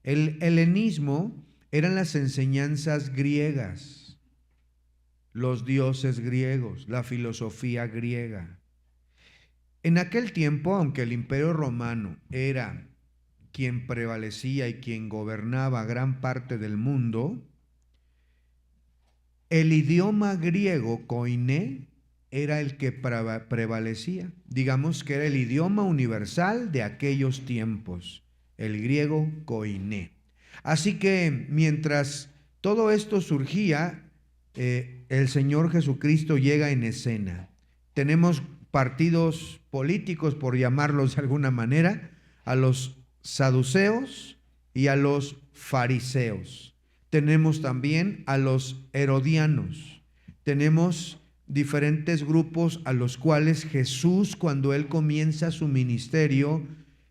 El helenismo eran las enseñanzas griegas, los dioses griegos, la filosofía griega. En aquel tiempo, aunque el Imperio Romano era quien prevalecía y quien gobernaba gran parte del mundo, el idioma griego koiné era el que prevalecía. Digamos que era el idioma universal de aquellos tiempos, el griego koiné. Así que mientras todo esto surgía, el Señor Jesucristo llega en escena. Tenemos partidos políticos, por llamarlos de alguna manera, a los saduceos y a los fariseos. Tenemos también a los herodianos. Tenemos diferentes grupos a los cuales Jesús, cuando Él comienza su ministerio,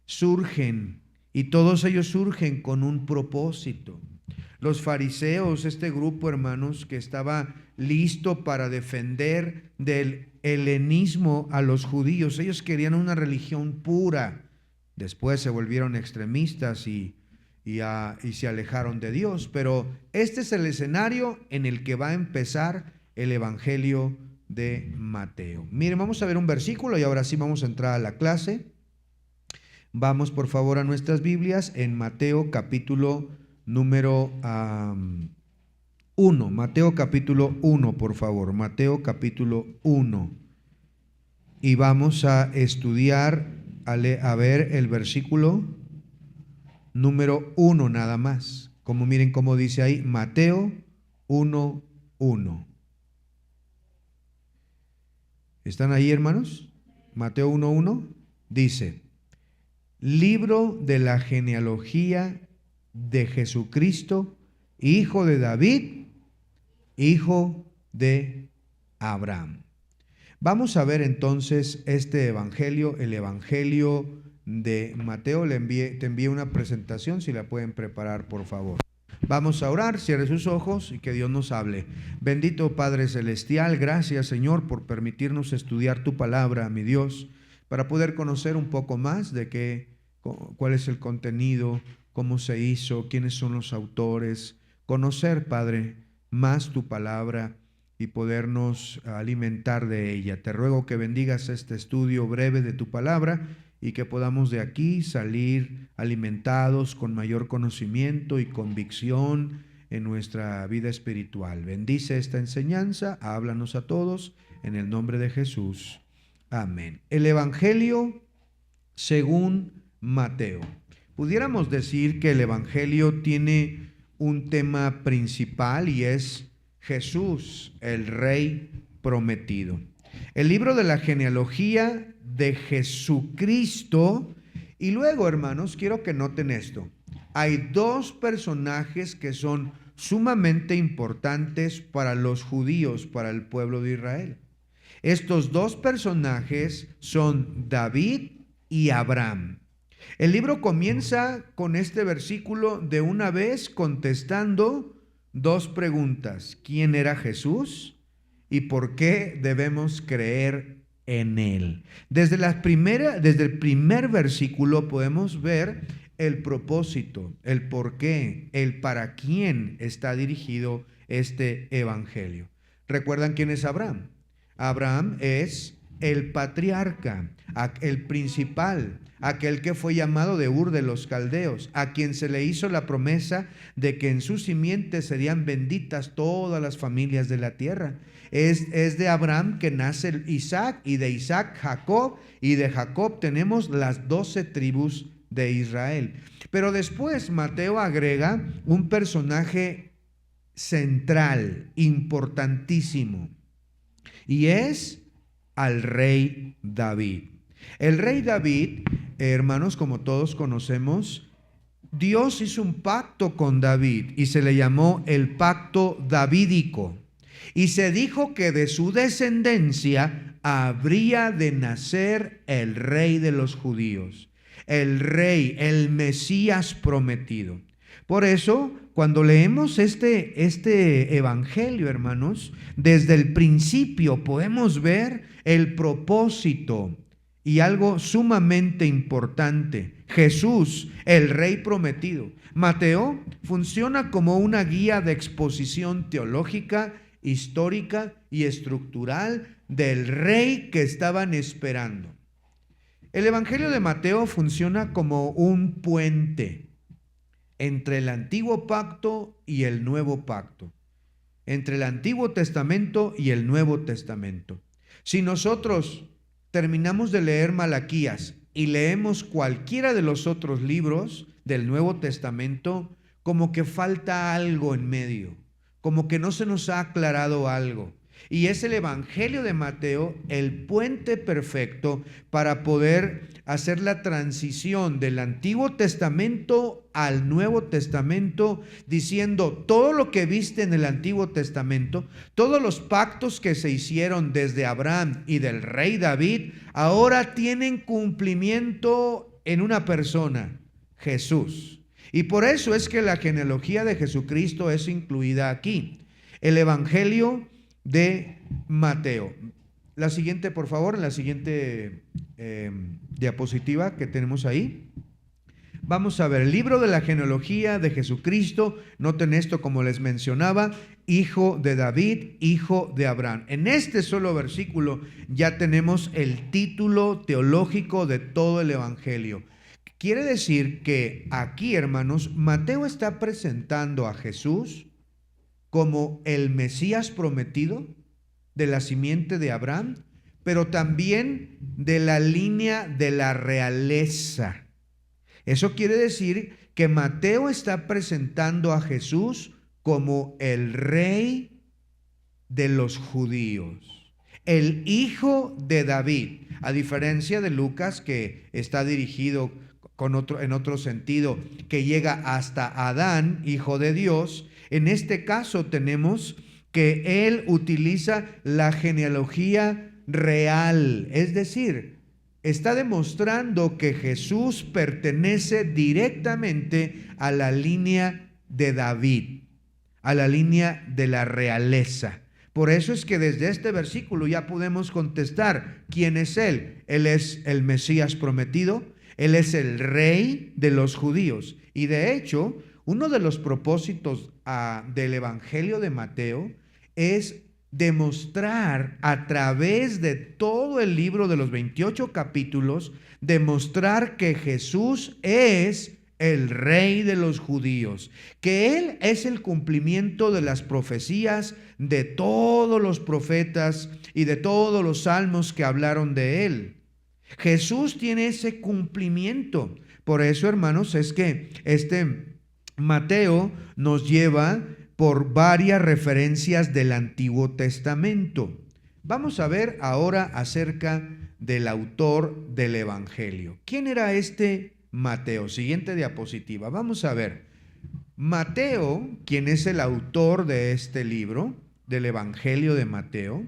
surgen, y todos ellos surgen con un propósito. Los fariseos, este grupo, hermanos, que estaba listo para defender del helenismo a los judíos. Ellos querían una religión pura. Después se volvieron extremistas y se alejaron de Dios. Pero este es el escenario en el que va a empezar el Evangelio de Mateo. Miren, vamos a ver un versículo y ahora sí vamos a entrar a la clase. Vamos por favor a nuestras Biblias en Mateo capítulo número 1. Mateo capítulo 1, por favor. Mateo capítulo 1. Y vamos a estudiar, a ver el versículo número 1 nada más. Como miren cómo dice ahí, Mateo 1:1. ¿Están ahí, hermanos? Mateo 1:1 dice: libro de la genealogía de Jesucristo, hijo de David, hijo de Abraham. Vamos a ver entonces este evangelio, el evangelio de Mateo. Te envié una presentación, si la pueden preparar, por favor. Vamos a orar, cierre sus ojos y que Dios nos hable. Bendito Padre Celestial, gracias Señor por permitirnos estudiar tu palabra, mi Dios, para poder conocer un poco más de cuál es el contenido, cómo se hizo, quiénes son los autores, conocer, Padre, más tu palabra y podernos alimentar de ella. Te ruego que bendigas este estudio breve de tu palabra y que podamos de aquí salir alimentados con mayor conocimiento y convicción en nuestra vida espiritual. Bendice esta enseñanza, háblanos a todos, en el nombre de Jesús. Amén. El Evangelio según Mateo. Pudiéramos decir que el Evangelio tiene un tema principal y es Jesús, el Rey prometido. El libro de la genealogía de Jesucristo. Y luego, hermanos, quiero que noten esto. Hay dos personajes que son sumamente importantes para los judíos, para el pueblo de Israel. Estos dos personajes son David y Abraham. El libro comienza con este versículo de una vez contestando dos preguntas: ¿quién era Jesús y por qué debemos creer en él? Desde el primer versículo podemos ver el propósito, el por qué, el para quién está dirigido este evangelio. ¿Recuerdan quién es Abraham? Abraham es el patriarca, el principal, aquel que fue llamado de Ur de los Caldeos, a quien se le hizo la promesa de que en su simiente serían benditas todas las familias de la tierra. Es de Abraham que nace Isaac, y de Isaac Jacob, y de Jacob tenemos las 12 tribus de Israel. Pero después Mateo agrega un personaje central, importantísimo, y es al rey David. El rey David, hermanos, como todos conocemos, Dios hizo un pacto con David y se le llamó el pacto davídico. Y se dijo que de su descendencia habría de nacer el rey de los judíos, el rey, el Mesías prometido. Por eso, cuando leemos este evangelio, hermanos, desde el principio podemos ver el propósito y algo sumamente importante. Jesús, el Rey prometido. Mateo funciona como una guía de exposición teológica, histórica y estructural del Rey que estaban esperando. El Evangelio de Mateo funciona como un puente entre el Antiguo Pacto y el Nuevo Pacto, entre el Antiguo Testamento y el Nuevo Testamento. Si nosotros terminamos de leer Malaquías y leemos cualquiera de los otros libros del Nuevo Testamento, como que falta algo en medio, como que no se nos ha aclarado algo. Y es el Evangelio de Mateo el puente perfecto para poder hacer la transición del Antiguo Testamento al Nuevo Testamento, diciendo todo lo que viste en el Antiguo Testamento, todos los pactos que se hicieron desde Abraham y del rey David, ahora tienen cumplimiento en una persona, Jesús. Y por eso es que la genealogía de Jesucristo es incluida aquí. El Evangelio de Mateo. La siguiente, por favor, la siguiente diapositiva que tenemos ahí. Vamos a ver el libro de la genealogía de Jesucristo. Noten esto, como les mencionaba, hijo de David, hijo de Abraham. En este solo versículo ya tenemos el título teológico de todo el Evangelio. Quiere decir que aquí, hermanos, Mateo está presentando a Jesús como el Mesías prometido de la simiente de Abraham, pero también de la línea de la realeza. Eso quiere decir que Mateo está presentando a Jesús como el rey de los judíos, el hijo de David, a diferencia de Lucas, que está dirigido en otro sentido, que llega hasta Adán, hijo de Dios. En este caso tenemos que él utiliza la genealogía real, es decir, está demostrando que Jesús pertenece directamente a la línea de David, a la línea de la realeza. Por eso es que desde este versículo ya podemos contestar quién es él. Él es el Mesías prometido, él es el rey de los judíos. Y de hecho, uno de los propósitos del Evangelio de Mateo es demostrar a través de todo el libro de los 28 capítulos, demostrar que Jesús es el rey de los judíos, que Él es el cumplimiento de las profecías de todos los profetas y de todos los salmos que hablaron de Él. Jesús tiene ese cumplimiento. Por eso, hermanos, es que Mateo nos lleva por varias referencias del Antiguo Testamento. Vamos a ver ahora acerca del autor del Evangelio. ¿Quién era este Mateo? Siguiente diapositiva. Vamos a ver. Mateo, quien es el autor de este libro, del Evangelio de Mateo,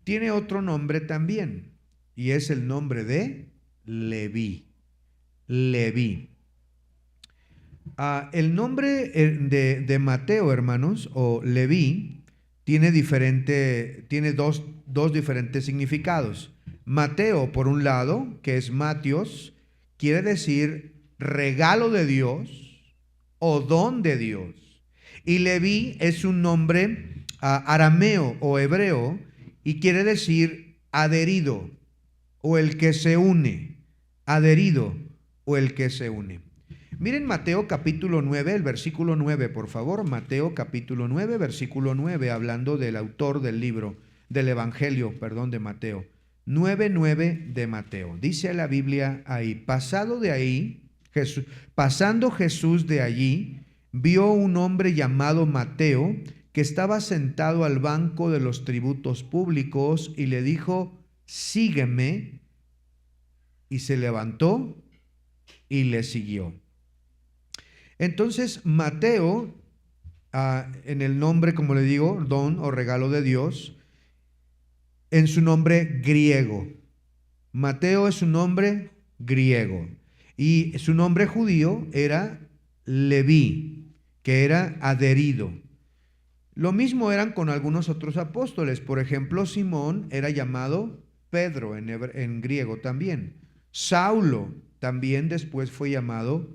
tiene otro nombre también, y es el nombre de Leví. Leví. El nombre de Mateo, hermanos, o Leví, tiene dos diferentes significados. Mateo, por un lado, que es Matios, quiere decir regalo de Dios o don de Dios. Y Leví es un nombre arameo o hebreo y quiere decir adherido o el que se une, adherido o el que se une. Miren Mateo capítulo 9, el versículo 9, por favor. Mateo capítulo 9, versículo 9, hablando del autor del libro, del Evangelio, de Mateo. 9:9 de Mateo. Dice la Biblia ahí, pasando Jesús de allí, vio un hombre llamado Mateo que estaba sentado al banco de los tributos públicos y le dijo, sígueme, y se levantó y le siguió. Entonces Mateo, en el nombre, como le digo, don o regalo de Dios, en su nombre griego. Mateo es un nombre griego y su nombre judío era Leví, que era adherido. Lo mismo eran con algunos otros apóstoles. Por ejemplo, Simón era llamado Pedro en griego también. Saulo también después fue llamado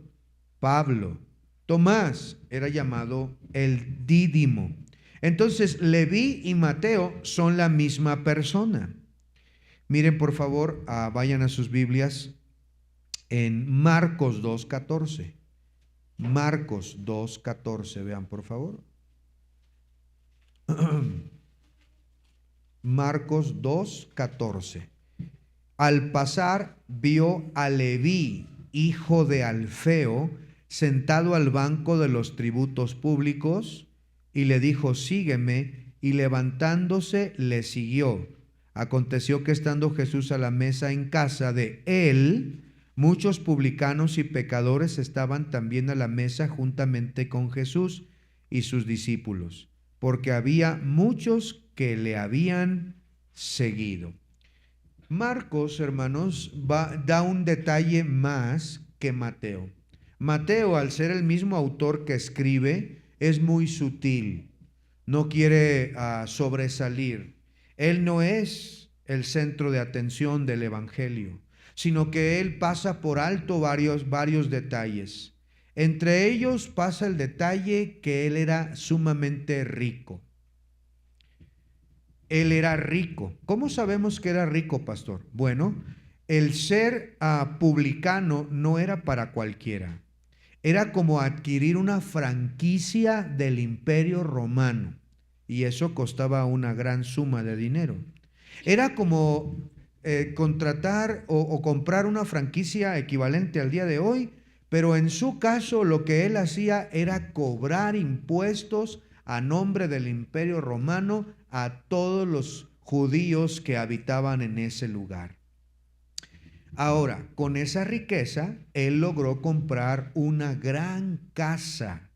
Pablo. Tomás era llamado el Dídimo. Entonces, Leví y Mateo son la misma persona. Miren, por favor, vayan a sus Biblias en Marcos 2:14. Marcos 2:14, vean, por favor. Marcos 2:14. Al pasar, vio a Leví, hijo de Alfeo, sentado al banco de los tributos públicos, y le dijo: sígueme, y levantándose le siguió. Aconteció que estando Jesús a la mesa en casa de él, muchos publicanos y pecadores estaban también a la mesa juntamente con Jesús y sus discípulos, porque había muchos que le habían seguido. Marcos, hermanos, da un detalle más que Mateo. Mateo, al ser el mismo autor que escribe, es muy sutil, no quiere sobresalir. Él no es el centro de atención del Evangelio, sino que él pasa por alto varios detalles. Entre ellos pasa el detalle que él era sumamente rico. Él era rico. ¿Cómo sabemos que era rico, pastor? Bueno, el ser publicano no era para cualquiera. Era como adquirir una franquicia del Imperio Romano, y eso costaba una gran suma de dinero. Era como contratar o comprar una franquicia equivalente al día de hoy, pero en su caso lo que él hacía era cobrar impuestos a nombre del Imperio Romano a todos los judíos que habitaban en ese lugar. Ahora, con esa riqueza, él logró comprar una gran casa.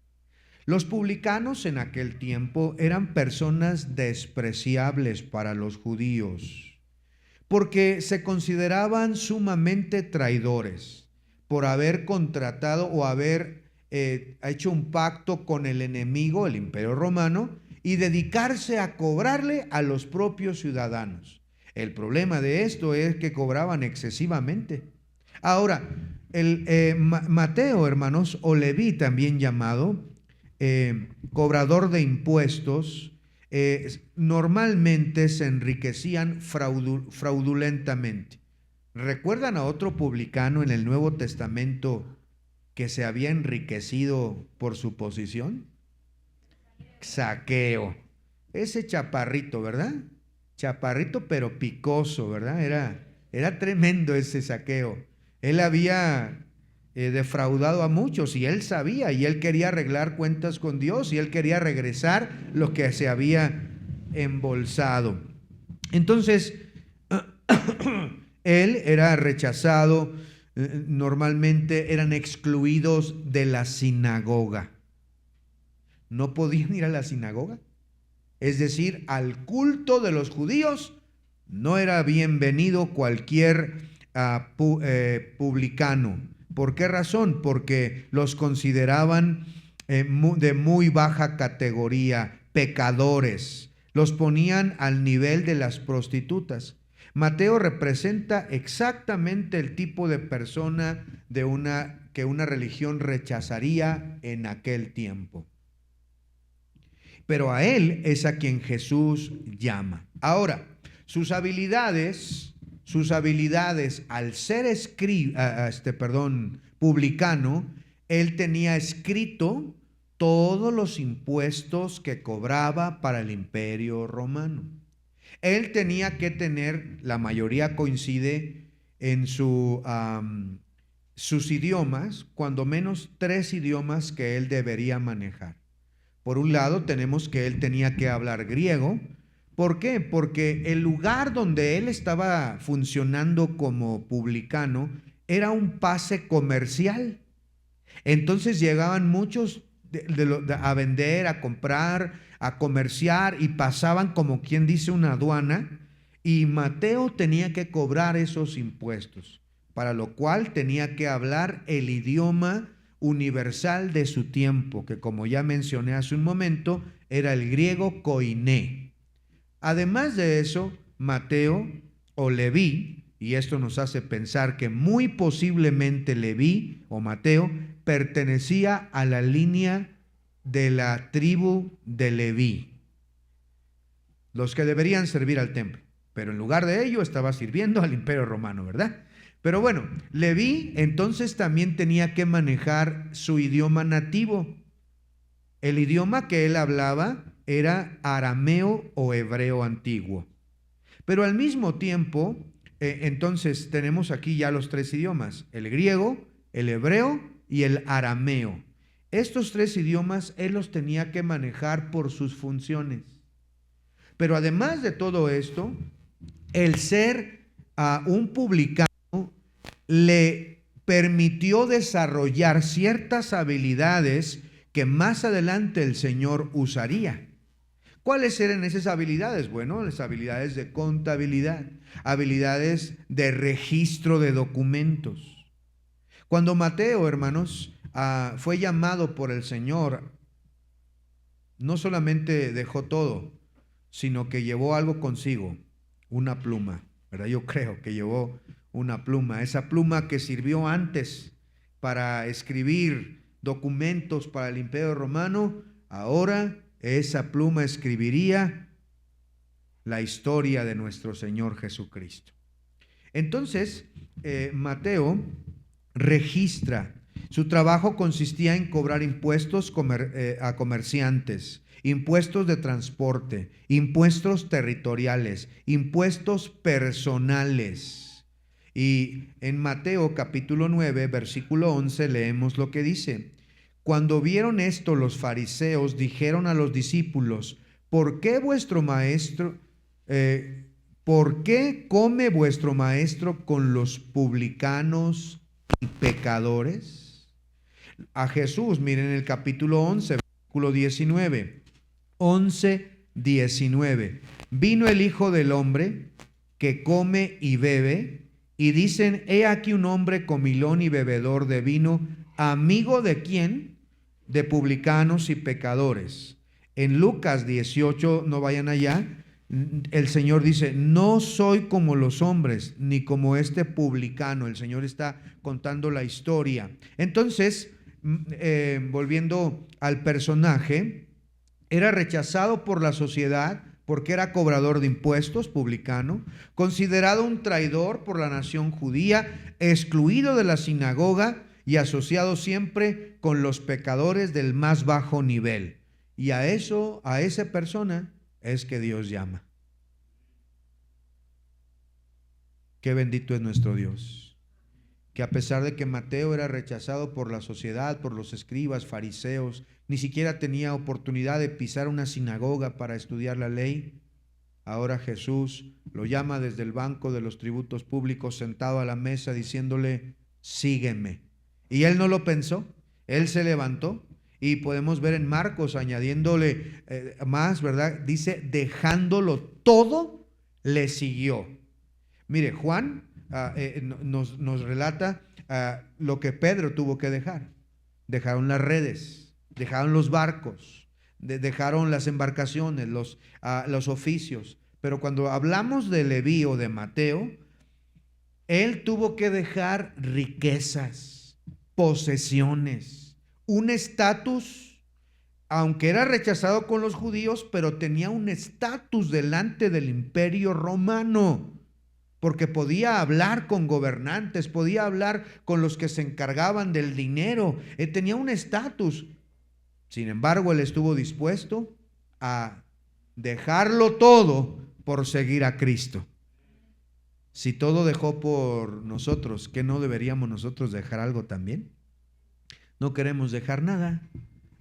Los publicanos en aquel tiempo eran personas despreciables para los judíos, porque se consideraban sumamente traidores por haber contratado o haber hecho un pacto con el enemigo, el Imperio Romano, y dedicarse a cobrarle a los propios ciudadanos. El problema de esto es que cobraban excesivamente. Ahora, Mateo, hermanos, o Leví también llamado, cobrador de impuestos, normalmente se enriquecían fraudulentamente. ¿Recuerdan a otro publicano en el Nuevo Testamento que se había enriquecido por su posición? Zaqueo. Ese chaparrito, ¿verdad? Chaparrito pero picoso, ¿verdad? Era tremendo ese Zaqueo. Él había defraudado a muchos y él sabía, y él quería arreglar cuentas con Dios, y él quería regresar lo que se había embolsado. Entonces, él era rechazado, normalmente eran excluidos de la sinagoga. No podían ir a la sinagoga. Es decir, al culto de los judíos no era bienvenido cualquier publicano. ¿Por qué razón? Porque los consideraban de muy baja categoría, pecadores. Los ponían al nivel de las prostitutas. Mateo representa exactamente el tipo de persona que una religión rechazaría en aquel tiempo. Pero a él es a quien Jesús llama. Ahora, sus habilidades al ser publicano, él tenía escrito todos los impuestos que cobraba para el Imperio Romano. Él tenía que tener, la mayoría coincide en sus idiomas, cuando menos 3 idiomas que él debería manejar. Por un lado, tenemos que él tenía que hablar griego. ¿Por qué? Porque el lugar donde él estaba funcionando como publicano era un pase comercial. Entonces llegaban muchos a vender, a comprar, a comerciar, y pasaban, como quien dice, una aduana, y Mateo tenía que cobrar esos impuestos, para lo cual tenía que hablar el idioma universal de su tiempo, que, como ya mencioné hace un momento, era el griego koiné. Además de eso, Mateo o Leví y esto nos hace pensar que muy posiblemente Leví o Mateo pertenecía a la línea de la tribu de Leví, los que deberían servir al templo, pero en lugar de ello estaba sirviendo al Imperio Romano, ¿verdad? Pero bueno, Leví entonces también tenía que manejar su idioma nativo. El idioma que él hablaba era arameo o hebreo antiguo. Pero al mismo tiempo, entonces tenemos aquí ya los tres idiomas: el griego, el hebreo y el arameo. Estos tres idiomas él los tenía que manejar por sus funciones. Pero además de todo esto, el ser un publicano le permitió desarrollar ciertas habilidades que más adelante el Señor usaría. ¿Cuáles eran esas habilidades? Bueno, las habilidades de contabilidad, habilidades de registro de documentos. Cuando Mateo, hermanos, fue llamado por el Señor, no solamente dejó todo, sino que llevó algo consigo, una pluma, ¿verdad? Yo creo que llevó una pluma, esa pluma que sirvió antes para escribir documentos para el Imperio Romano, ahora esa pluma escribiría la historia de nuestro Señor Jesucristo. Entonces, Mateo registra. Su trabajo consistía en cobrar impuestos a comerciantes, impuestos de transporte, impuestos territoriales, impuestos personales. Y en Mateo capítulo 9, versículo 11, leemos lo que dice: cuando vieron esto, los fariseos dijeron a los discípulos: ¿por qué come vuestro maestro con los publicanos y pecadores? A Jesús, miren el capítulo 11, versículo 19. 11, 19. Vino el Hijo del Hombre que come y bebe, y dicen: he aquí un hombre comilón y bebedor de vino, amigo de ¿quién? De publicanos y pecadores. En Lucas 18, no vayan allá, el Señor dice: no soy como los hombres, ni como este publicano. El Señor está contando la historia. Entonces, volviendo al personaje, era rechazado por la sociedad porque era cobrador de impuestos, publicano, considerado un traidor por la nación judía, excluido de la sinagoga y asociado siempre con los pecadores del más bajo nivel. Y a esa persona es que Dios llama. Qué bendito es nuestro Dios, que a pesar de que Mateo era rechazado por la sociedad, por los escribas, fariseos, ni siquiera tenía oportunidad de pisar una sinagoga para estudiar la ley, ahora Jesús lo llama desde el banco de los tributos públicos, sentado a la mesa, diciéndole: sígueme. Y él no lo pensó, él se levantó, y podemos ver en Marcos añadiéndole más, ¿verdad? Dice: dejándolo todo, le siguió. Mire, Juan nos relata lo que Pedro tuvo que dejar. Dejaron las redes, dejaron los barcos, dejaron las embarcaciones, los oficios. Pero cuando hablamos de Leví o de Mateo, él tuvo que dejar riquezas, posesiones, un estatus, aunque era rechazado con los judíos, pero tenía un estatus delante del Imperio Romano, porque podía hablar con gobernantes, podía hablar con los que se encargaban del dinero, tenía un estatus. Sin embargo, él estuvo dispuesto a dejarlo todo por seguir a Cristo. Si todo dejó por nosotros, ¿qué no deberíamos nosotros dejar algo también? No queremos dejar nada.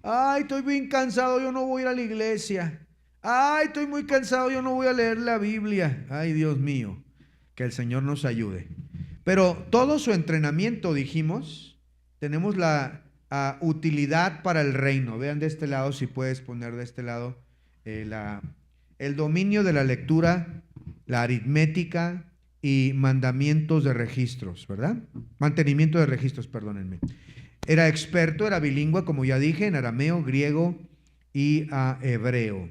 Ay, estoy bien cansado, yo no voy a ir a la iglesia. Ay, estoy muy cansado, yo no voy a leer la Biblia. Ay, Dios mío, que el Señor nos ayude. Pero todo su entrenamiento, dijimos, tenemos la utilidad para el reino. Vean de este lado, si puedes poner de este lado el dominio de la lectura, la aritmética y mandamientos de registros, ¿verdad? Mantenimiento de registros, perdónenme. Era experto, era bilingüe, como ya dije, en arameo, griego y hebreo.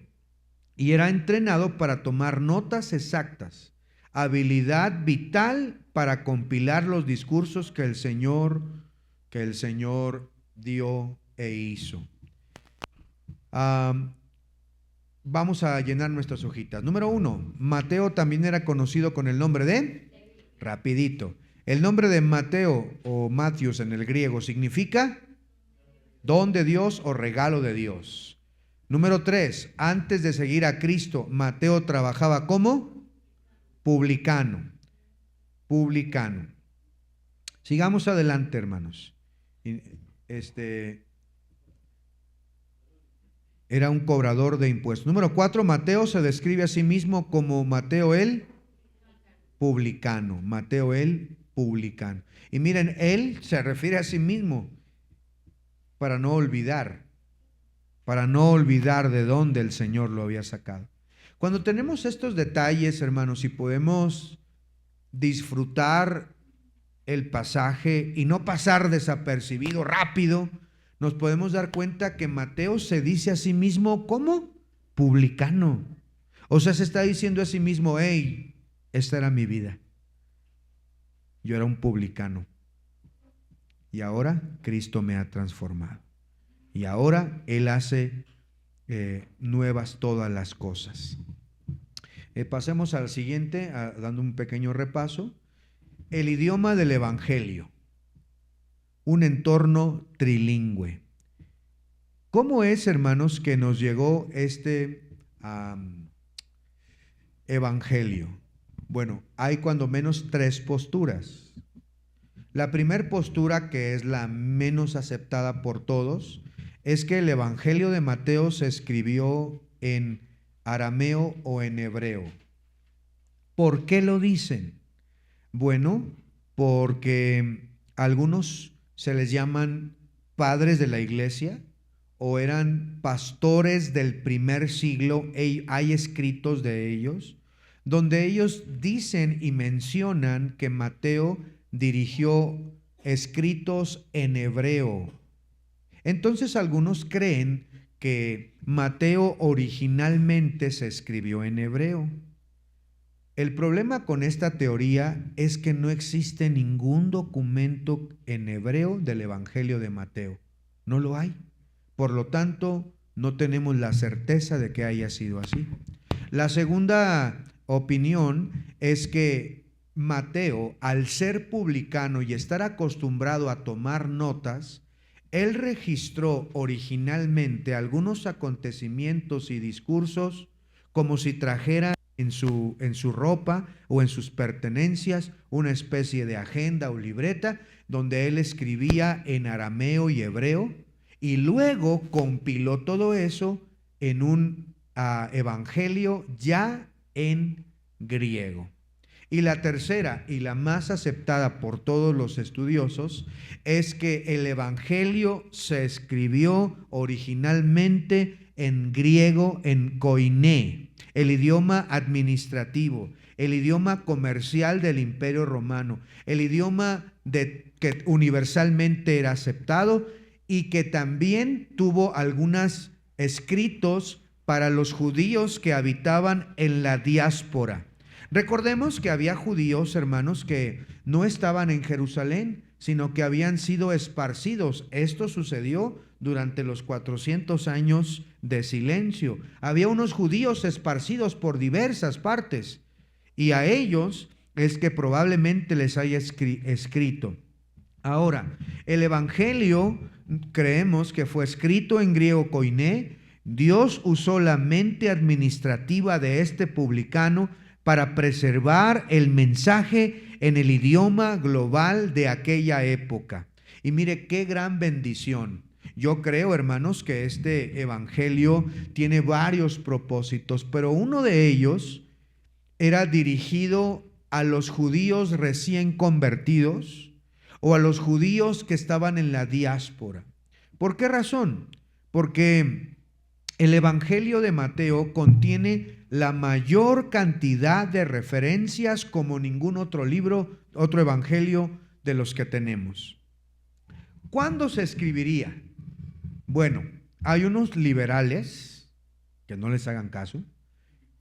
Y era entrenado para tomar notas exactas, habilidad vital para compilar los discursos que el Señor dio e hizo. Vamos a llenar nuestras hojitas. Número 1, Mateo también era conocido con el nombre de, rapidito, el nombre de Mateo o Matthews en el griego significa don de Dios o regalo de Dios. Número 3, antes de seguir a Cristo, Mateo trabajaba como publicano. Sigamos adelante, hermanos. Era un cobrador de impuestos. Número 4, Mateo se describe a sí mismo como Mateo el publicano. Mateo el publicano. Y miren, él se refiere a sí mismo para no olvidar de dónde el Señor lo había sacado. Cuando tenemos estos detalles, hermanos, y podemos disfrutar el pasaje y no pasar desapercibido rápido, nos podemos dar cuenta que Mateo se dice a sí mismo como publicano. O sea, se está diciendo a sí mismo, hey, esta era mi vida. Yo era un publicano. Y ahora Cristo me ha transformado. Y ahora Él hace nuevas todas las cosas. Pasemos al siguiente, dando un pequeño repaso. El idioma del Evangelio. Un entorno trilingüe. ¿Cómo es, hermanos, que nos llegó este Evangelio? Bueno, hay cuando menos 3 posturas. La primera postura, que es la menos aceptada por todos, es que el Evangelio de Mateo se escribió en arameo o en hebreo. ¿Por qué lo dicen? Bueno, porque algunos se les llaman padres de la iglesia o eran pastores del primer siglo. Hay escritos de ellos donde ellos dicen y mencionan que Mateo dirigió escritos en hebreo. Entonces algunos creen que Mateo originalmente se escribió en hebreo. El problema con esta teoría es que no existe ningún documento en hebreo del Evangelio de Mateo. No lo hay. Por lo tanto, no tenemos la certeza de que haya sido así. La segunda opinión es que Mateo, al ser publicano y estar acostumbrado a tomar notas, él registró originalmente algunos acontecimientos y discursos como si trajera en su ropa o en sus pertenencias una especie de agenda o libreta donde él escribía en arameo y hebreo y luego compiló todo eso en un evangelio ya en griego. Y la tercera y la más aceptada por todos los estudiosos es que el evangelio se escribió originalmente en griego, en koiné, el idioma administrativo, el idioma comercial del Imperio Romano, el idioma que universalmente era aceptado y que también tuvo algunos escritos para los judíos que habitaban en la diáspora. Recordemos que había judíos, hermanos, que no estaban en Jerusalén, sino que habían sido esparcidos. Esto sucedió durante los 400 años de silencio. Había unos judíos esparcidos por diversas partes y a ellos es que probablemente les haya escrito. Ahora, el evangelio creemos que fue escrito en griego koiné. Dios usó la mente administrativa de este publicano para preservar el mensaje en el idioma global de aquella época. Y mire qué gran bendición. Yo creo, hermanos, que este evangelio tiene varios propósitos, pero uno de ellos era dirigido a los judíos recién convertidos o a los judíos que estaban en la diáspora. ¿Por qué razón? Porque el evangelio de Mateo contiene la mayor cantidad de referencias como ningún otro libro, otro evangelio de los que tenemos. ¿Cuándo se escribiría? Bueno, hay unos liberales, que no les hagan caso,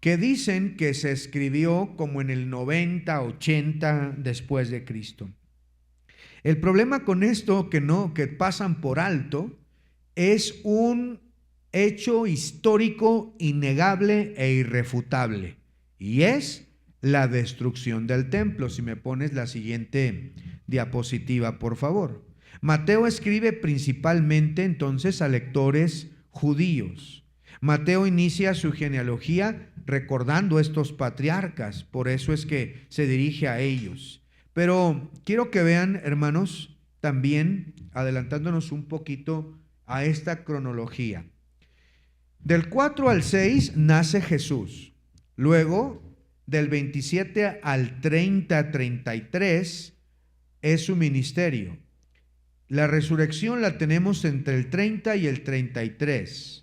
que dicen que se escribió como en el 90, 80 después de Cristo. El problema con esto que pasan por alto es un hecho histórico innegable e irrefutable, y es la destrucción del templo. Si me pones la siguiente diapositiva, por favor. Mateo escribe principalmente entonces a lectores judíos. Mateo inicia su genealogía recordando estos patriarcas, por eso es que se dirige a ellos. Pero quiero que vean, hermanos, también adelantándonos un poquito a esta cronología. Del 4 al 6 nace Jesús. Luego, del 27 al 30, 33 es su ministerio. La resurrección la tenemos entre el 30 y el 33.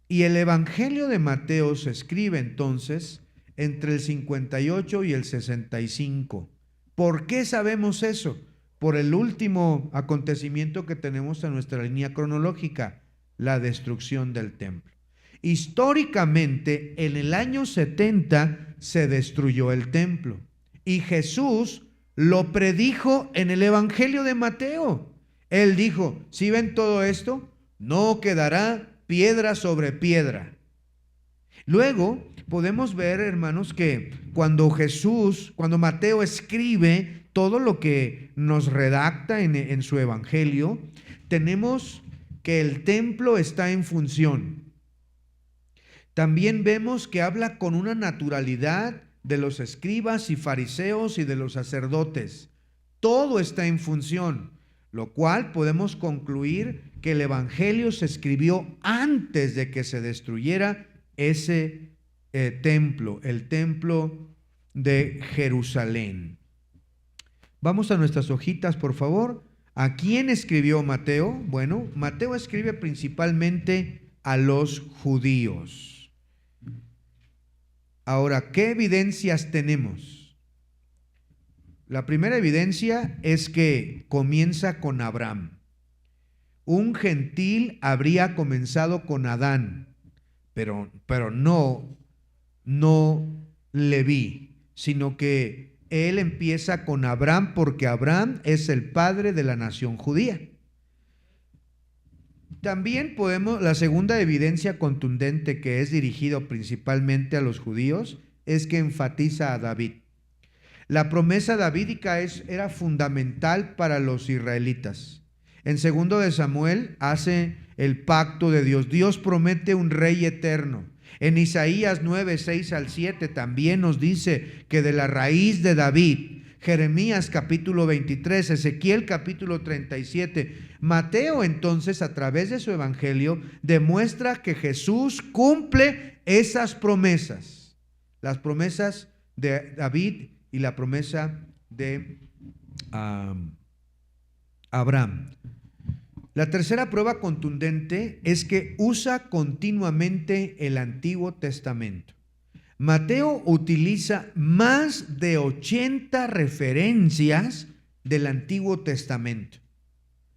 Y el Evangelio de Mateo se escribe entonces entre el 58 y el 65. ¿Por qué sabemos eso? Por el último acontecimiento que tenemos en nuestra línea cronológica, la destrucción del templo. Históricamente, en el año 70 se destruyó el templo y Jesús lo predijo en el Evangelio de Mateo. Él dijo, ¿sí ven todo esto? No quedará piedra sobre piedra. Luego podemos ver, hermanos, que cuando Mateo escribe todo lo que nos redacta en su Evangelio, tenemos que el templo está en función. También vemos que habla con una naturalidad de los escribas y fariseos y de los sacerdotes. Todo está en función, lo cual podemos concluir que el Evangelio se escribió antes de que se destruyera ese templo, el templo de Jerusalén. Vamos a nuestras hojitas, por favor. ¿A quién escribió Mateo? Bueno, Mateo escribe principalmente a los judíos. Ahora, ¿qué evidencias tenemos? La primera evidencia es que comienza con Abraham. Un gentil habría comenzado con Adán, pero no Leví, sino que él empieza con Abraham porque Abraham es el padre de la nación judía. También la segunda evidencia contundente que es dirigido principalmente a los judíos es que enfatiza a David. La promesa davídica era fundamental para los israelitas. En 2 de Samuel hace el pacto de Dios. Dios promete un rey eterno. En Isaías 9, 6 al 7 también nos dice que de la raíz de David. Jeremías capítulo 23, Ezequiel capítulo 37. Mateo entonces a través de su evangelio demuestra que Jesús cumple esas promesas. Las promesas de David y la promesa de Abraham. La tercera prueba contundente es que usa continuamente el Antiguo Testamento. Mateo utiliza más de 80 referencias del Antiguo Testamento.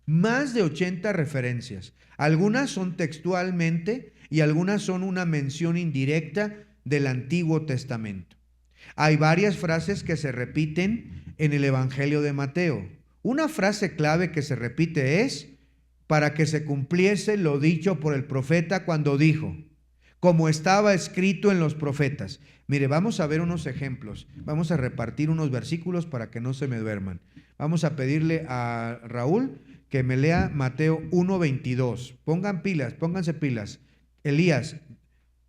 Más de 80 referencias. Algunas son textualmente y algunas son una mención indirecta del Antiguo Testamento. Hay varias frases que se repiten en el Evangelio de Mateo. Una frase clave que se repite es: para que se cumpliese lo dicho por el profeta cuando dijo, como estaba escrito en los profetas. Mire, vamos a ver unos ejemplos. Vamos a repartir unos versículos para que no se me duerman. Vamos a pedirle a Raúl que me lea Mateo 1:22. Pónganse pilas. Elías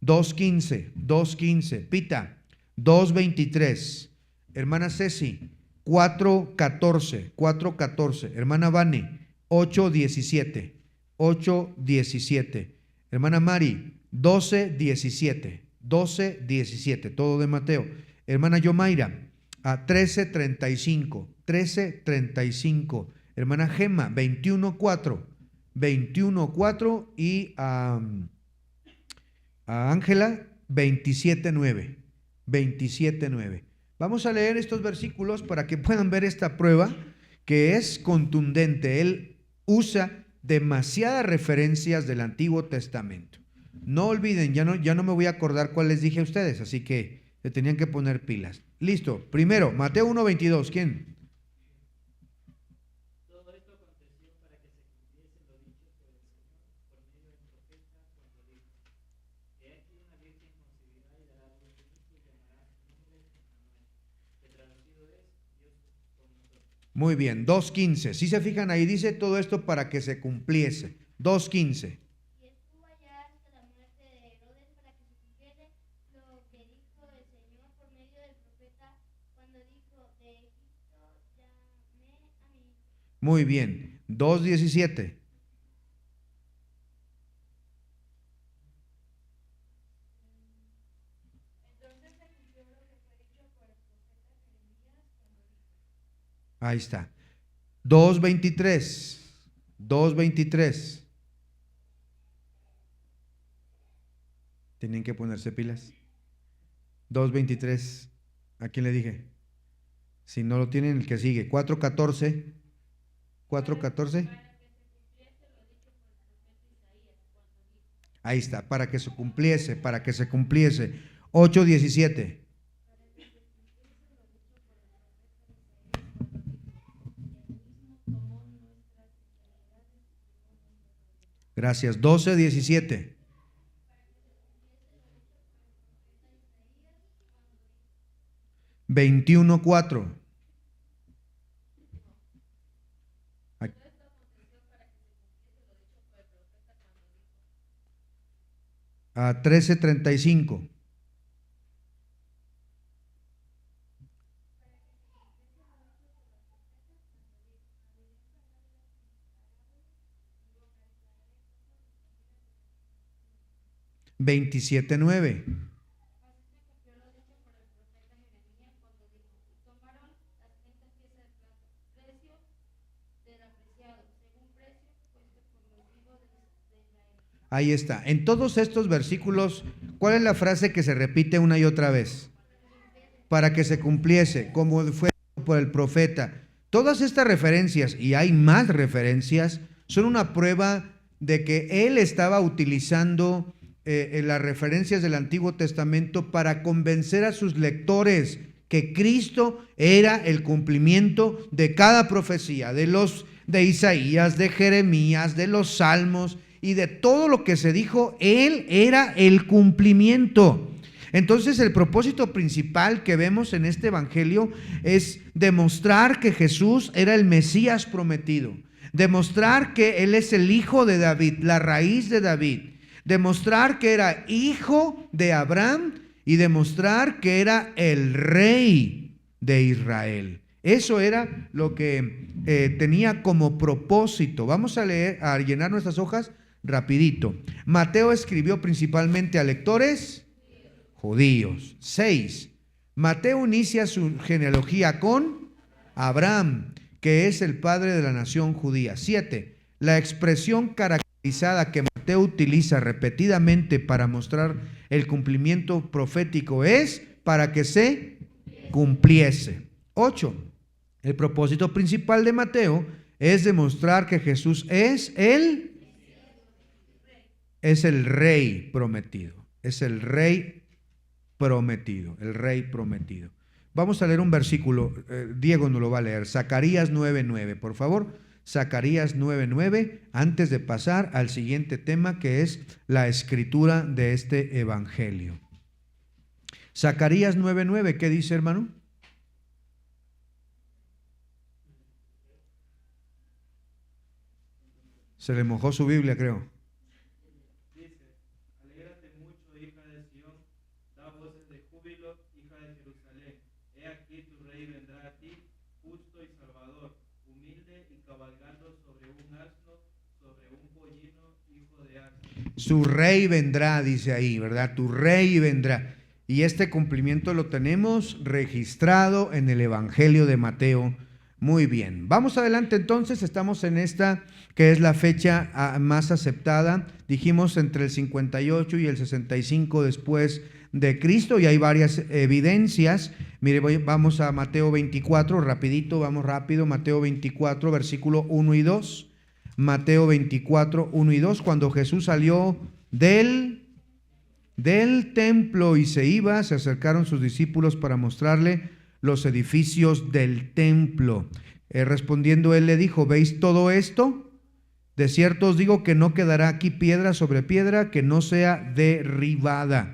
2:15. Pita 2:23. Hermana Ceci 4:14. Hermana Vane 8:17. Hermana Mari 12:17, todo de Mateo. Hermana Yomaira, a 13:35. Hermana Gema, 21:4 y a Ángela, 27:9. Vamos a leer estos versículos para que puedan ver esta prueba que es contundente. Él usa demasiadas referencias del Antiguo Testamento. No olviden, ya no me voy a acordar cuál les dije a ustedes, así que se tenían que poner pilas. Listo. Primero, Mateo 1:22. ¿Quién? Todo esto aconteció para que se cumpliese lo dicho por el Señor por medio del profeta cuando dijo: He aquí una virgen concebirá y dará a luz un hijo y llamará su nombre Emmanuel, que traducido es Dios con nosotros. Muy bien, 2:15. Si se fijan ahí, dice todo esto para que se cumpliese. 2:15. Y estuvo allá hasta la muerte de Herodes para que se cumpliese lo que dijo el Señor por medio del profeta cuando dijo: De Egipto llamé a mi hijo. Muy bien, 2:17. Entonces se cumplió lo que fue dicho por el profeta Jeremías cuando dijo: Ahí está. 2:23. 2:23. Tienen que ponerse pilas. 2:23. ¿A quién le dije? Si no lo tienen, el que sigue. 4:14. 4:14. Ahí está, para que se cumpliese, para que se cumpliese. 8:17. Gracias. 12:17. 21:4. 13:35. 27:9. Ahí está. En todos estos versículos, ¿cuál es la frase que se repite una y otra vez? Para que se cumpliese, como fue por el profeta. Todas estas referencias, y hay más referencias, son una prueba de que él estaba utilizando las referencias del Antiguo Testamento para convencer a sus lectores que Cristo era el cumplimiento de cada profecía, de Isaías, de Jeremías, de los Salmos y de todo lo que se dijo. Él era el cumplimiento. Entonces, el propósito principal que vemos en este evangelio es demostrar que Jesús era el Mesías prometido, demostrar que Él es el hijo de David, la raíz de David, demostrar que era hijo de Abraham y demostrar que era el rey de Israel. Eso era lo que tenía como propósito. Vamos a leer, a llenar nuestras hojas rapidito. Mateo escribió principalmente a lectores judíos. 6. Mateo inicia su genealogía con Abraham, que es el padre de la nación judía. 7. La expresión caracterizada que Mateo utiliza repetidamente para mostrar el cumplimiento profético es para que se cumpliese. 8. El propósito principal de Mateo es demostrar que Jesús es el rey prometido. Es el rey prometido, el rey prometido. Vamos a leer un versículo, Diego nos lo va a leer, Zacarías 9:9, por favor. Zacarías 9:9, antes de pasar al siguiente tema, que es la escritura de este evangelio. Zacarías 9:9, ¿qué dice, hermano? Se le mojó su Biblia, creo. Dice: Alégrate mucho, hija de Sión, da voces de júbilo, hija de Jerusalén. He aquí tu rey vendrá a ti, justo y salvador, humilde y cabalgando sobre un asno, sobre un pollino, hijo de asno. Su rey vendrá, dice ahí, ¿verdad? Tu rey vendrá. Y este cumplimiento lo tenemos registrado en el Evangelio de Mateo. Muy bien. Vamos adelante entonces, estamos en esta que es la fecha más aceptada. Dijimos entre el 58 y el 65 después de Cristo, y hay varias evidencias. Mire, vamos a Mateo 24, rapidito, vamos rápido. Mateo 24, versículo 1 y 2. Mateo 24, 1 y 2, cuando Jesús salió del del templo y se iba, se acercaron sus discípulos para mostrarle los edificios del templo. Respondiendo él le dijo: ¿veis todo esto? De cierto os digo que no quedará aquí piedra sobre piedra que no sea derribada.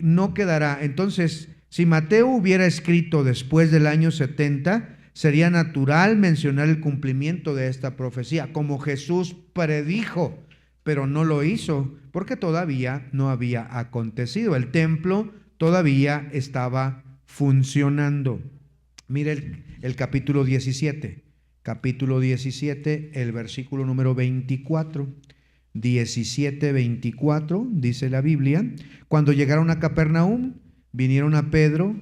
No quedará. Entonces, si Mateo hubiera escrito después del año 70, sería natural mencionar el cumplimiento de esta profecía, como Jesús predijo, pero no lo hizo, porque todavía no había acontecido. El templo todavía estaba funcionando. Mire el capítulo 17. Capítulo 17, el versículo número 24. 17, 24, dice la Biblia: cuando llegaron a Capernaum, vinieron a Pedro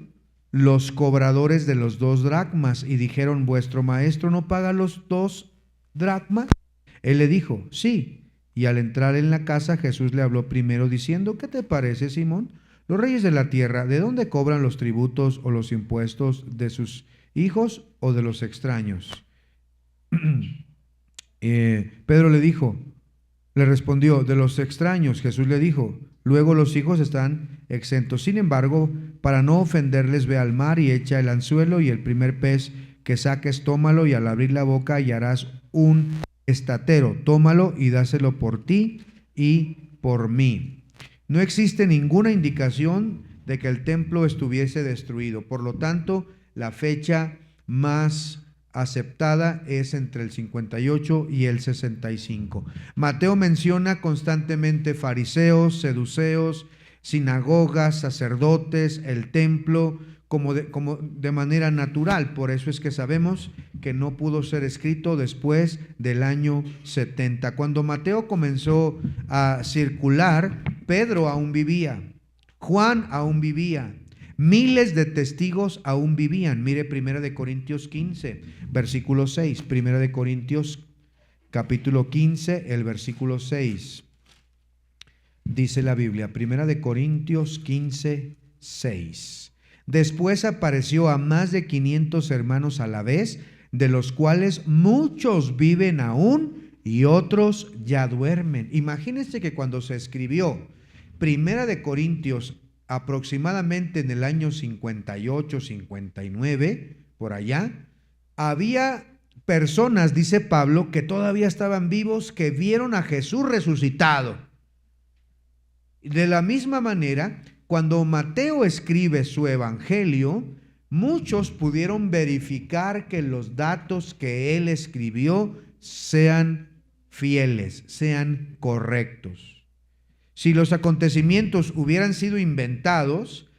los cobradores de los 2 dracmas y dijeron: ¿vuestro maestro no paga los 2 dracmas? Él le dijo: sí. Y al entrar en la casa, Jesús le habló primero diciendo: ¿qué te parece, Simón? Los reyes de la tierra, ¿de dónde cobran los tributos o los impuestos? ¿De sus hijos o de los extraños? Pedro le respondió: de los extraños. Jesús le dijo: luego los hijos están exentos. Sin embargo, para no ofenderles, ve al mar y echa el anzuelo, y el primer pez que saques, tómalo, y al abrir la boca hallarás un estatero. Tómalo y dáselo por ti y por mí. No existe ninguna indicación de que el templo estuviese destruido. Por lo tanto, la fecha más aceptada es entre el 58 y el 65. Mateo menciona constantemente fariseos, seduceos, sinagogas, sacerdotes, el templo, como de manera natural. Por eso es que sabemos que no pudo ser escrito después del año 70. Cuando Mateo comenzó a circular, Pedro aún vivía, Juan aún vivía, miles de testigos aún vivían. Mire 1 Corintios 15, versículo 6. 1 Corintios capítulo 15, el versículo 6. Dice la Biblia, 1 Corintios 15, 6. Después apareció a más de 500 hermanos a la vez, de los cuales muchos viven aún y otros ya duermen. Imagínense que cuando se escribió 1 Corintios, aproximadamente en el año 58, 59, por allá, había personas, dice Pablo, que todavía estaban vivos, que vieron a Jesús resucitado. De la misma manera, cuando Mateo escribe su evangelio, muchos pudieron verificar que los datos que él escribió sean fieles, sean correctos. Si los acontecimientos hubieran sido inventados,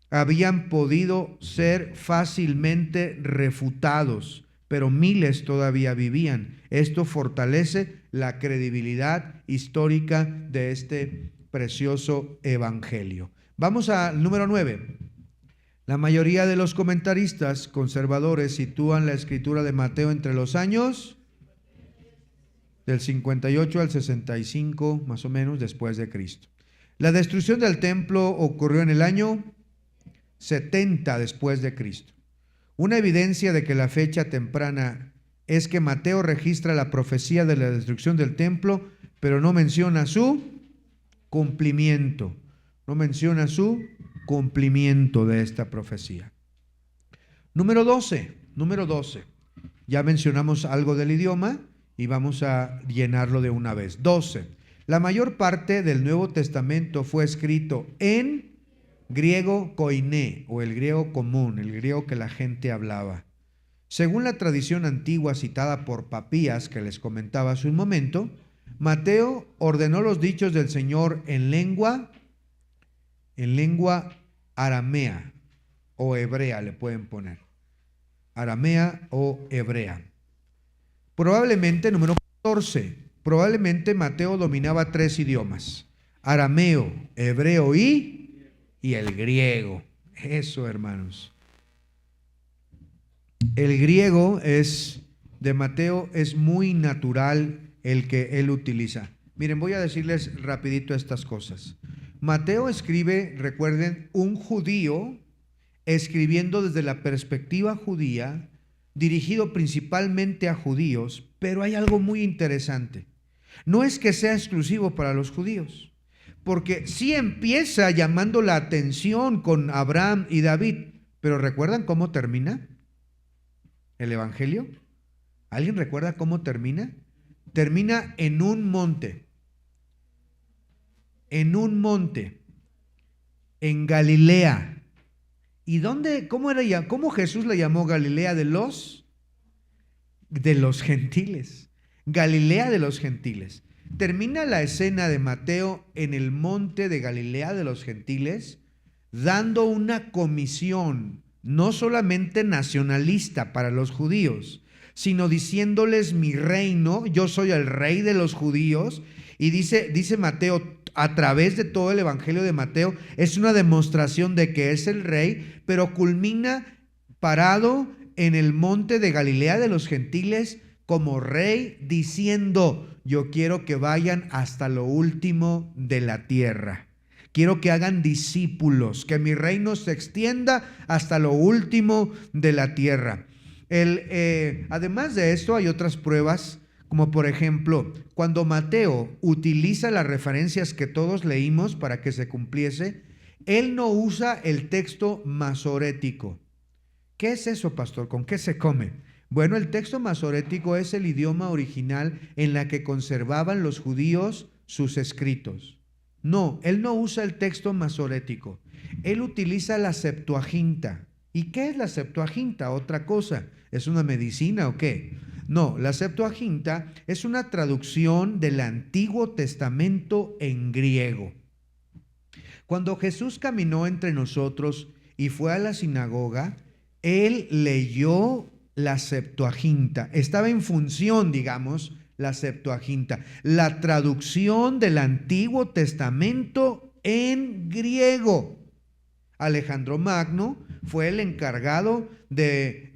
habían podido ser fácilmente refutados, pero miles todavía vivían. Esto fortalece la credibilidad histórica de este precioso evangelio. Vamos al número 9. La mayoría de los comentaristas conservadores sitúan la escritura de Mateo entre los años del 58 al 65, más o menos, después de Cristo. La destrucción del templo ocurrió en el año 70 después de Cristo. Una evidencia de que la fecha temprana es que Mateo registra la profecía de la destrucción del templo, pero no menciona su cumplimiento. No menciona su cumplimiento de esta profecía. Número 12. Ya mencionamos algo del idioma y vamos a llenarlo de una vez. 12. La mayor parte del Nuevo Testamento fue escrito en griego koiné, o el griego común, el griego que la gente hablaba. Según la tradición antigua citada por Papías, que les comentaba hace un momento, Mateo ordenó los dichos del Señor en lengua aramea o hebrea, le pueden poner. Aramea o hebrea. Probablemente, número 14, probablemente Mateo dominaba 3 idiomas: arameo, hebreo y el griego. Eso, hermanos. El griego de Mateo es muy natural el que él utiliza. Miren, voy a decirles rapidito estas cosas. Mateo escribe, recuerden, un judío escribiendo desde la perspectiva judía, dirigido principalmente a judíos, pero hay algo muy interesante. No es que sea exclusivo para los judíos, porque sí empieza llamando la atención con Abraham y David, pero ¿recuerdan cómo termina el Evangelio? ¿Alguien recuerda cómo termina? Termina en un monte, en Galilea. ¿Y dónde, cómo Jesús le llamó Galilea de los gentiles? Galilea de los gentiles. Termina la escena de Mateo en el monte de Galilea de los gentiles, dando una comisión, no solamente nacionalista para los judíos, sino diciéndoles: mi reino, yo soy el rey de los judíos. Y dice Mateo, a través de todo el evangelio de Mateo, es una demostración de que es el rey, pero culmina parado en el monte de Galilea de los gentiles como rey, diciendo: yo quiero que vayan hasta lo último de la tierra. Quiero que hagan discípulos, que mi reino se extienda hasta lo último de la tierra. Además de esto, hay otras pruebas, como por ejemplo, cuando Mateo utiliza las referencias que todos leímos para que se cumpliese, él no usa el texto masorético. ¿Qué es eso, pastor? ¿Con qué se come? Bueno, el texto masorético es el idioma original en la que conservaban los judíos sus escritos. No, él no usa el texto masorético. Él utiliza la Septuaginta. ¿Y qué es la Septuaginta? Otra cosa. ¿Es una medicina o qué? No, la Septuaginta es una traducción del Antiguo Testamento en griego. Cuando Jesús caminó entre nosotros y fue a la sinagoga, él leyó la Septuaginta. Estaba en función, digamos, la Septuaginta, la traducción del Antiguo Testamento en griego. Alejandro Magno fue el encargado de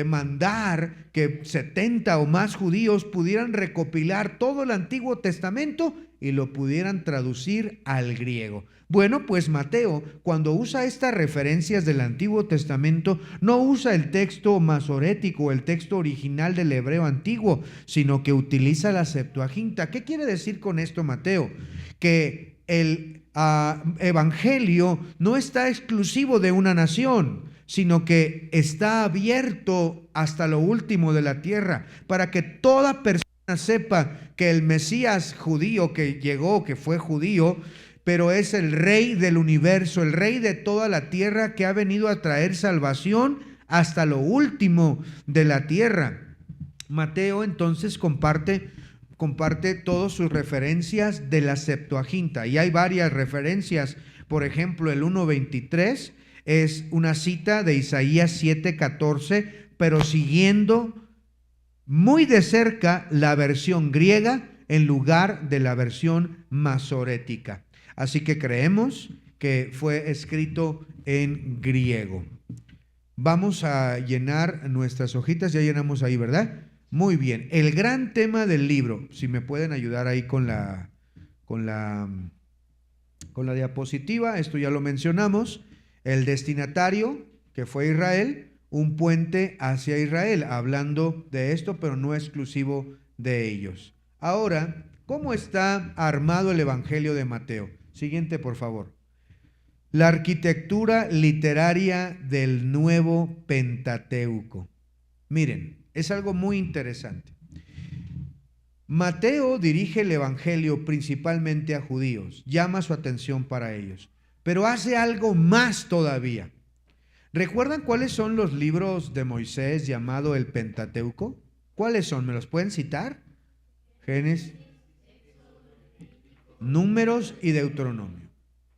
mandar que 70 o más judíos pudieran recopilar todo el Antiguo Testamento y lo pudieran traducir al griego. Bueno, pues Mateo, cuando usa estas referencias del Antiguo Testamento, no usa el texto masorético, el texto original del hebreo antiguo, sino que utiliza la Septuaginta. ¿Qué quiere decir con esto, Mateo? Que el evangelio no está exclusivo de una nación, sino que está abierto hasta lo último de la tierra, para que toda persona sepa que el Mesías judío que llegó, que fue judío, pero es el rey del universo, el rey de toda la tierra, que ha venido a traer salvación hasta lo último de la tierra. Mateo entonces comparte todas sus referencias de la Septuaginta, y hay varias referencias. Por ejemplo, el 1:23 es una cita de Isaías 7:14, pero siguiendo muy de cerca la versión griega en lugar de la versión masorética. Así que creemos que fue escrito en griego. Vamos a llenar nuestras hojitas, ya llenamos ahí, ¿verdad? Muy bien. El gran tema del libro, si me pueden ayudar ahí con la diapositiva, esto ya lo mencionamos. El destinatario, que fue Israel, un puente hacia Israel, hablando de esto, pero no exclusivo de ellos. Ahora, ¿cómo está armado el Evangelio de Mateo? Siguiente, por favor. La arquitectura literaria del nuevo Pentateuco. Miren, es algo muy interesante. Mateo dirige el Evangelio principalmente a judíos, llama su atención para ellos, pero hace algo más todavía. ¿Recuerdan cuáles son los libros de Moisés llamado el Pentateuco? ¿Cuáles son? ¿Me los pueden citar? Génesis, Números y Deuteronomio.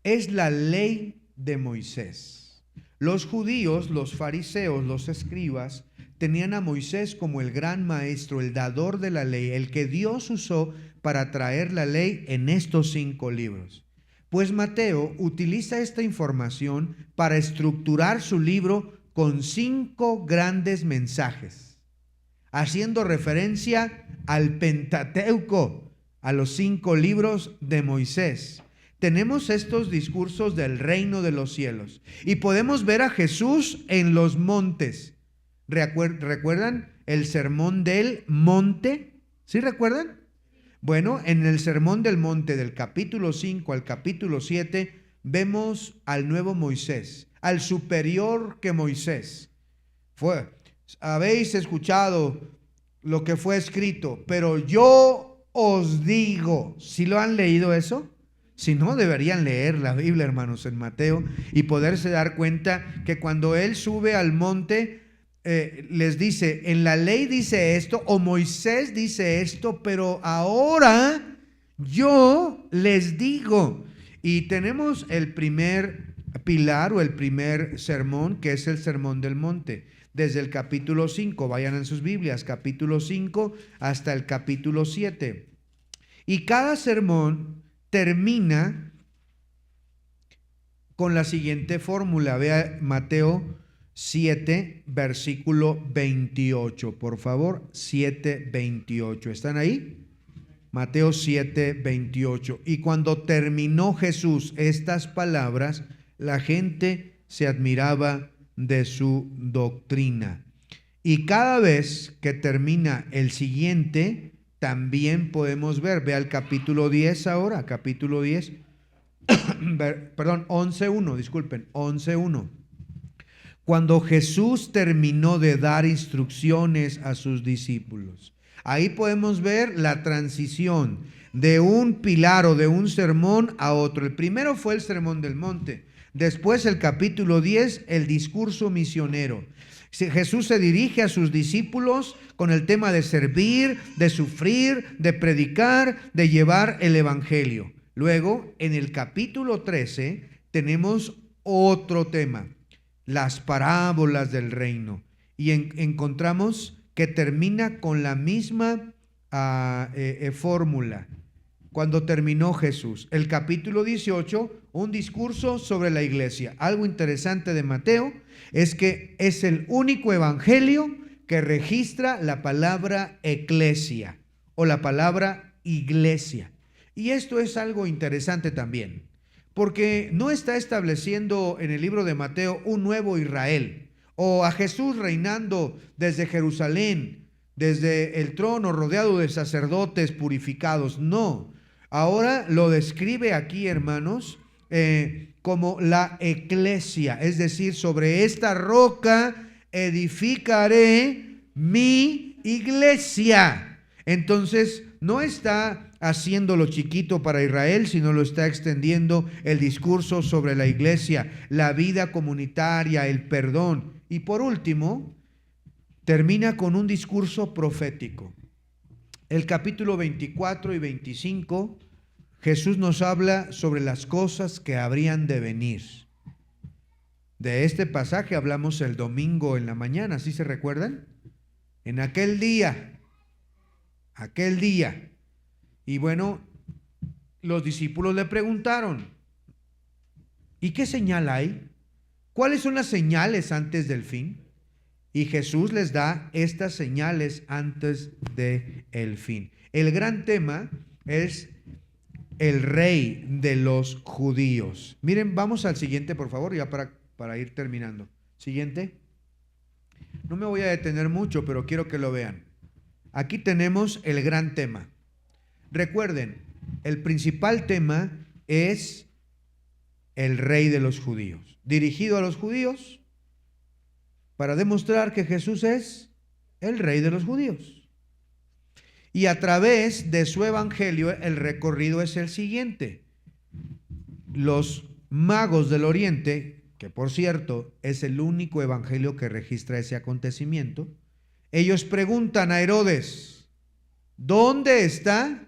Es la ley de Moisés. Los judíos, los fariseos, los escribas, tenían a Moisés como el gran maestro, el dador de la ley, el que Dios usó para traer la ley en estos 5 libros. Pues Mateo utiliza esta información para estructurar su libro con 5 grandes mensajes, haciendo referencia al Pentateuco, a los 5 libros de Moisés. Tenemos estos discursos del reino de los cielos y podemos ver a Jesús en los montes. ¿Recuerdan el sermón del monte? ¿Sí recuerdan? Bueno, en el Sermón del Monte del capítulo 5 al capítulo 7 vemos al nuevo Moisés, al superior que Moisés. Habéis escuchado lo que fue escrito, pero yo os digo, ¿sí lo han leído eso? Si no, deberían leer la Biblia, hermanos, en Mateo, y poderse dar cuenta que cuando él sube al monte, les dice, en la ley dice esto, o Moisés dice esto, pero ahora yo les digo. Y tenemos el primer pilar o el primer sermón, que es el Sermón del Monte, desde el capítulo 5, vayan en sus Biblias, capítulo 5 hasta el capítulo 7. Y cada sermón termina con la siguiente fórmula. Vea Mateo 7, versículo 28, por favor, 7, 28. ¿Están ahí? Mateo 7, 28. Y cuando terminó Jesús estas palabras, la gente se admiraba de su doctrina. Y cada vez que termina el siguiente, también podemos ver, vea el capítulo 10 ahora, capítulo 10, perdón, 11.1, disculpen, 11.1. Cuando Jesús terminó de dar instrucciones a sus discípulos, ahí podemos ver la transición de un pilar o de un sermón a otro. El primero fue el Sermón del Monte, después el capítulo 10, el discurso misionero. Jesús se dirige a sus discípulos con el tema de servir, de sufrir, de predicar, de llevar el evangelio. Luego, en el capítulo 13, tenemos otro tema, las parábolas del reino. Y encontramos que termina con la misma fórmula. Cuando terminó Jesús. El capítulo 18, un discurso sobre la iglesia. Algo interesante de Mateo es que es el único evangelio que registra la palabra eclesia o la palabra iglesia. Y esto es algo interesante también, porque no está estableciendo en el libro de Mateo un nuevo Israel o a Jesús reinando desde Jerusalén, desde el trono rodeado de sacerdotes purificados. No, ahora lo describe aquí, hermanos, como la eclesia, es decir, sobre esta roca edificaré mi iglesia. Entonces, no está haciéndolo chiquito para Israel, sino lo está extendiendo el discurso sobre la iglesia, la vida comunitaria, el perdón. Y por último, termina con un discurso profético. El capítulo 24 y 25, Jesús nos habla sobre las cosas que habrían de venir. De este pasaje hablamos el domingo en la mañana, ¿sí se recuerdan? En aquel día. Y bueno, los discípulos le preguntaron, ¿y qué señal hay? ¿Cuáles son las señales antes del fin? Y Jesús les da estas señales antes del fin. El gran tema es el rey de los judíos. Miren, vamos al siguiente, por favor, ya para ir terminando. Siguiente. No me voy a detener mucho, pero quiero que lo vean. Aquí tenemos el gran tema. Recuerden, el principal tema es el rey de los judíos, dirigido a los judíos para demostrar que Jesús es el rey de los judíos. Y a través de su evangelio el recorrido es el siguiente. Los magos del oriente, que por cierto es el único evangelio que registra ese acontecimiento, ellos preguntan a Herodes, ¿dónde está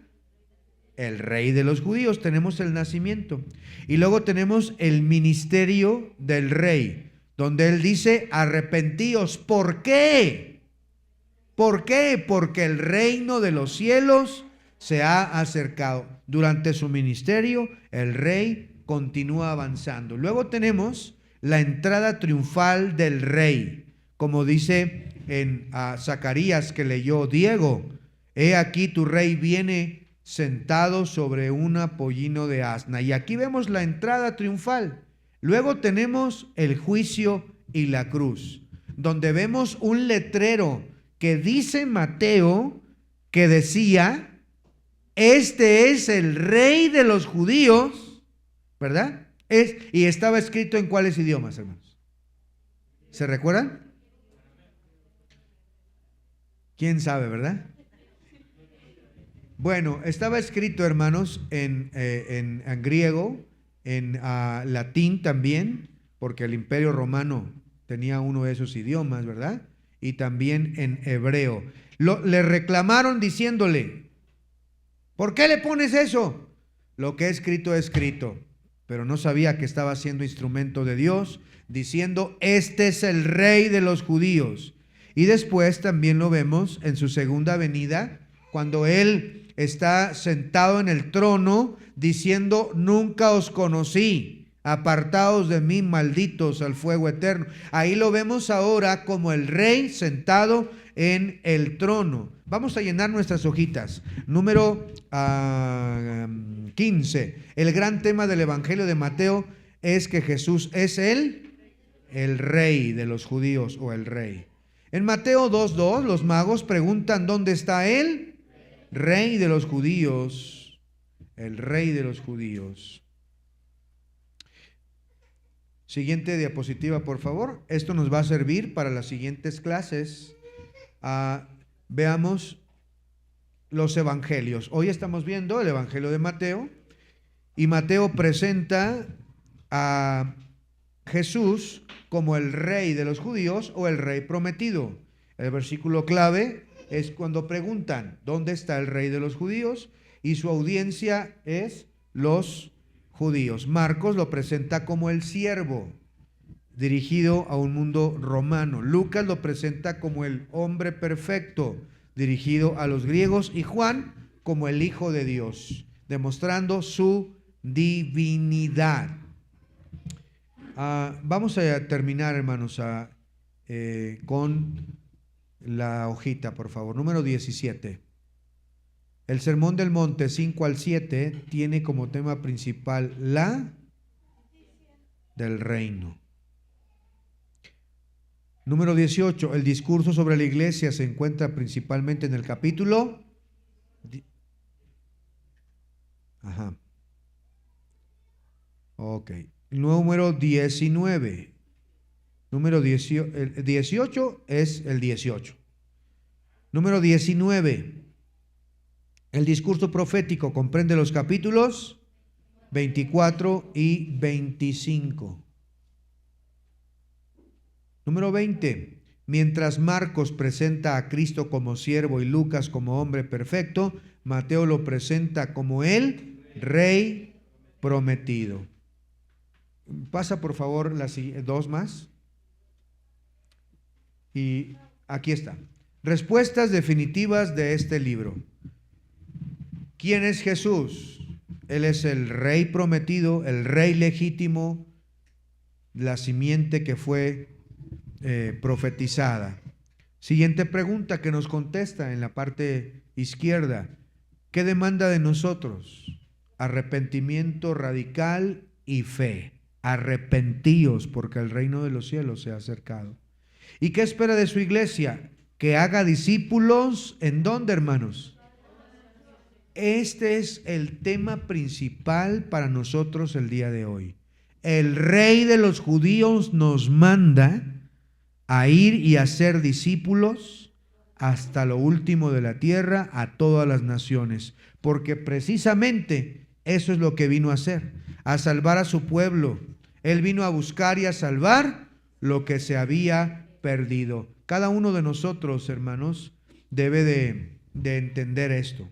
el rey de los judíos? Tenemos el nacimiento. Y luego tenemos el ministerio del rey, donde él dice, arrepentíos. ¿Por qué? ¿Por qué? Porque el reino de los cielos se ha acercado. Durante su ministerio, el rey continúa avanzando. Luego tenemos la entrada triunfal del rey, como dice en Zacarías que leyó Diego, he aquí tu rey viene sentado sobre un pollino de asna. Y aquí vemos la entrada triunfal. Luego tenemos el juicio y la cruz, donde vemos un letrero que dice Mateo que decía este es el rey de los judíos, ¿verdad? Y estaba escrito en cuáles idiomas, hermanos. ¿Se recuerdan? ¿Quién sabe, verdad? Bueno, estaba escrito, hermanos, en griego, en latín también, porque el Imperio Romano tenía uno de esos idiomas, ¿verdad? Y también en hebreo. Le reclamaron diciéndole, ¿por qué le pones eso? Lo que es escrito, pero no sabía que estaba siendo instrumento de Dios, diciendo, este es el rey de los judíos. Y después también lo vemos en su segunda venida, cuando Él está sentado en el trono, diciendo, nunca os conocí, apartados de mí, malditos al fuego eterno. Ahí lo vemos ahora como el rey sentado en el trono. Vamos a llenar nuestras hojitas. Número 15. El gran tema del Evangelio de Mateo es que Jesús es el rey de los judíos, o el rey. En Mateo 2:2 los magos preguntan, ¿dónde está él? Rey de los judíos, el rey de los judíos. Siguiente diapositiva, por favor. Esto nos va a servir para las siguientes clases. Veamos los evangelios. Hoy estamos viendo el Evangelio de Mateo, y Mateo presenta a Jesús como el rey de los judíos, o el rey prometido. El versículo clave es cuando preguntan, ¿dónde está el rey de los judíos? Y su audiencia es los judíos. Marcos lo presenta como el siervo, dirigido a un mundo romano. Lucas lo presenta como el hombre perfecto, dirigido a los griegos. Y Juan como el Hijo de Dios, demostrando su divinidad. Vamos a terminar, hermanos, con la hojita, por favor. Número 17. El Sermón del Monte 5 al 7 tiene como tema principal la del reino. Número 18. El discurso sobre la iglesia se encuentra principalmente en el capítulo. Ok. Número 19. Número 18 es el 18. Número 19. El discurso profético comprende los capítulos 24 y 25. Número 20. Mientras Marcos presenta a Cristo como siervo y Lucas como hombre perfecto, Mateo lo presenta como el rey prometido. Pasa por favor las dos más. Y aquí está. Respuestas definitivas de este libro. ¿Quién es Jesús? Él es el rey prometido, el rey legítimo, la simiente que fue profetizada. Siguiente pregunta que nos contesta en la parte izquierda. ¿Qué demanda de nosotros? Arrepentimiento radical y fe. Arrepentíos, porque el reino de los cielos se ha acercado. ¿Y qué espera de su iglesia? Que haga discípulos. ¿En dónde, hermanos? Este es el tema principal para nosotros el día de hoy. El rey de los judíos nos manda a ir y a ser discípulos hasta lo último de la tierra, a todas las naciones, porque precisamente eso es lo que vino a hacer, a salvar a su pueblo. Él vino a buscar y a salvar lo que se había perdido. Cada uno de nosotros, hermanos, debe de entender esto.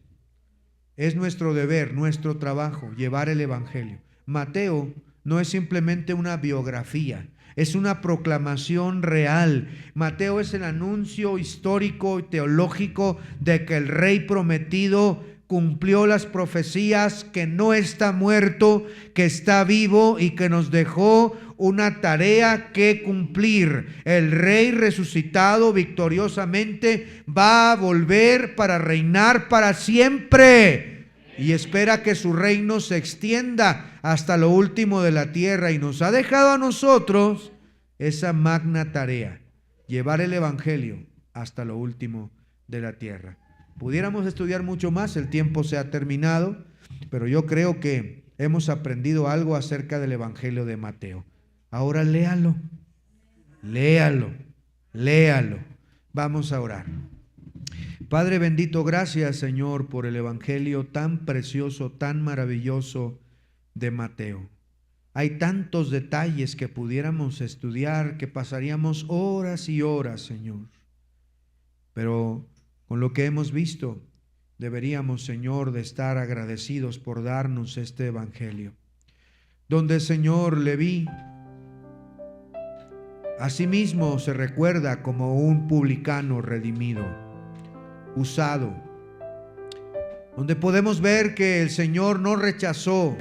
Es nuestro deber, nuestro trabajo, llevar el evangelio. Mateo no es simplemente una biografía, es una proclamación real. Mateo es el anuncio histórico y teológico de que el rey prometido cumplió las profecías, que no está muerto, que está vivo y que nos dejó una tarea que cumplir. El rey resucitado victoriosamente va a volver para reinar para siempre y espera que su reino se extienda hasta lo último de la tierra, y nos ha dejado a nosotros esa magna tarea, llevar el evangelio hasta lo último de la tierra. Pudiéramos estudiar mucho más, el tiempo se ha terminado, pero yo creo que hemos aprendido algo acerca del Evangelio de Mateo. Ahora léalo, léalo, léalo. Vamos a orar. Padre bendito, gracias Señor por el Evangelio tan precioso, tan maravilloso de Mateo. Hay tantos detalles que pudiéramos estudiar, que pasaríamos horas y horas, Señor. Pero con lo que hemos visto, deberíamos, Señor, de estar agradecidos por darnos este Evangelio, donde, Señor, Leví asimismo se recuerda como un publicano redimido, usado, donde podemos ver que el Señor no rechazó